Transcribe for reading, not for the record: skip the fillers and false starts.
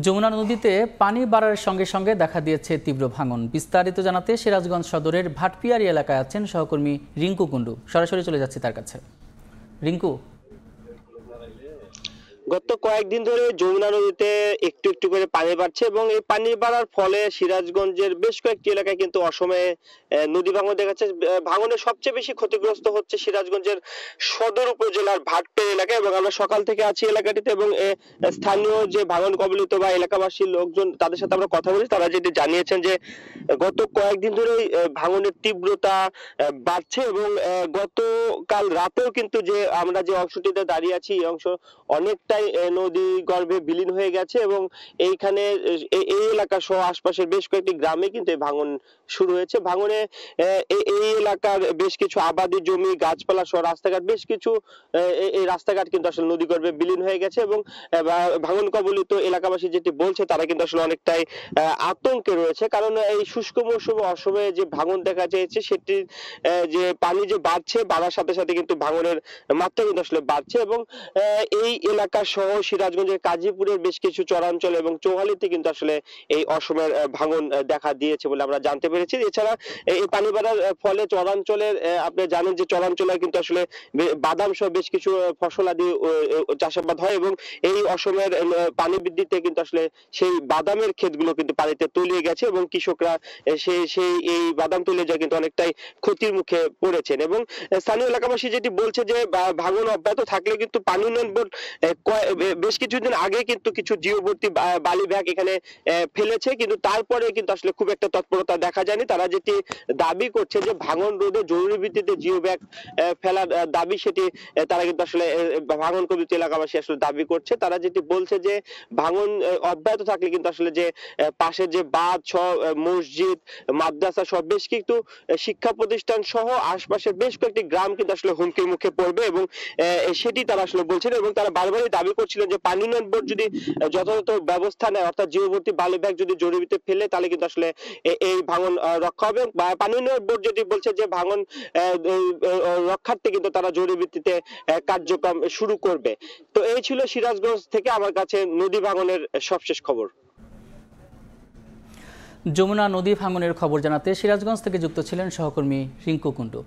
যমুনা নদীতে পানি বাড়ার সঙ্গে সঙ্গে দেখা দিয়েছে তীব্র ভাঙন। বিস্তারিত জানাতে সিরাজগঞ্জ সদরের ভাটপিয়ারি এলাকায় আছেন সহকর্মী রিঙ্কু কুণ্ডু। সরাসরি চলে যাচ্ছি তার কাছে। রিঙ্কু, গত কয়েকদিন ধরে যমুনা নদীতে একটু একটু করে পানি বাড়ছে এবং এই পানি বাড়ার ফলে সিরাজগঞ্জের বেশ কয়েকটি এলাকায় কিন্তু অসময়ে নদী ভাঙন দেখা যাচ্ছে। ভাঙনে সবচেয়ে বেশি ক্ষতিগ্রস্ত হচ্ছে সিরাজগঞ্জের সদর উপজেলার ভাটপের এলাকা এবং আমরা সকাল থেকে আছি এলাকাটিতে এবং স্থানীয় যে ভাঙন কবলিত বা এলাকাবাসীর লোকজন তাদের সাথে আমরা কথা বলি, তারা যেটি জানিয়েছেন যে গত কয়েকদিন ধরে ভাঙনের তীব্রতা বাড়ছে এবং গতকাল রাতেও কিন্তু যে আমরা যে অংশটিতে দাঁড়িয়ে আছি এই অংশ অনেকটাই নদী গর্ভে বিলীন হয়ে গেছে এবং এইখানে এই এলাকা সহ আশপাশের বেশ কয়েকটি গ্রামে কিন্তু ভাঙন শুরু হয়েছে। ভাঙনে এই এলাকার বেশ কিছু আবাদি জমি, গাছপালা সহ রাস্তাঘাট বেশ কিছু এই রাস্তাঘাট কিন্তু আসলে নদী গর্ভে বিলীন হয়ে গেছে এবং ভাঙন কবলিত এলাকাবাসী যেটি বলছে তারা কিন্তু আসলে অনেকটাই আতঙ্কে রয়েছে, কারণ এই শুষ্ক মৌসুমে অসময়ে যে ভাঙন দেখা যাচ্ছে সেটি যে পানি যে বাড়ার সাথে সাথে কিন্তু ভাঙনের মাত্রা কিন্তু আসলে বাড়ছে এবং এই এলাকা সহ সিরাজগঞ্জের কাজীপুরের বেশ কিছু চরাঞ্চল এবং চৌহালিতে কিন্তু আসলে এই অসময়ের ভাঙন দেখা দিয়েছে বলে আমরা জানতে পেরেছি। এছাড়া এই পানি বাড়ার ফলে চরাঞ্চলের আপনি জানেন যে চরাঞ্চলে কিন্তু আসলে বাদাম সহ বেশ কিছু ফসলাদি চাষাবাদ হয় এবং এই অসময়ের পানি বৃদ্ধিতে কিন্তু আসলে সেই বাদামের ক্ষেতগুলো কিন্তু পানিতে তলিয়ে গেছে এবং কৃষকরা সেই এই বাদাম তলিয়ে যায় কিন্তু অনেকটাই ক্ষতির মুখে পড়েছেন এবং স্থানীয় এলাকাবাসী যেটি বলছে যে ভাঙন অব্যাহত থাকলে কিন্তু পানি উন্নয়ন বোর্ড বেশ কিছুদিন আগে কিন্তু কিছু জিওভর্তি বালি ব্যাগ এখানে ফেলেছে, কিন্তু তারপরে কিন্তু আসলে খুব একটা তৎপরতা দেখা যায়নি। তারা যেটি দাবি করছে যে ভাঙন রোধে জরুরি ভিত্তিতে জিও ব্যাগ ফেলার দাবি, সেটি তারা কিন্তু আসলে ভাঙন কবলিত এলাকাবাসী আসলে দাবি করছে। তারা যেটি বলছে যে ভাঙন অব্যাহত থাকলে কিন্তু আসলে যে পাশে যে বাঁধ সহ মসজিদ, মাদ্রাসা সহ বেশ কিছু শিক্ষা প্রতিষ্ঠান সহ আশপাশের বেশ কয়েকটি গ্রাম কিন্তু আসলে হুমকির মুখে পড়বে এবং সেটি তারা আসলে বলছেন এবং তারা বারবারই দাবি করছিলেন যে পানি উন্নয়ন বোর্ড যদি যথাযথ ব্যবস্থা নেয়, অর্থাৎ জিওভর্তি বালি ব্যাগ যদি জরুরিতে ফেলে তাহলে কিন্তু আসলে এই ভাঙন রক্ষা হবে। পানি উন্নয়ন বোর্ড যেটি বলছে যে ভাঙন রক্ষার্থে কিন্তু তারা জরুরি ভিত্তিতে কার্যক্রম শুরু করবে। তো এই ছিল সিরাজগঞ্জ থেকে আমার কাছে নদী ভাঙনের সবশেষ খবর। যমুনা নদী ভাঙনের খবর জানাতে সিরাজগঞ্জ থেকে যুক্ত ছিলেন সহকর্মী রিঙ্কু কুণ্ডু।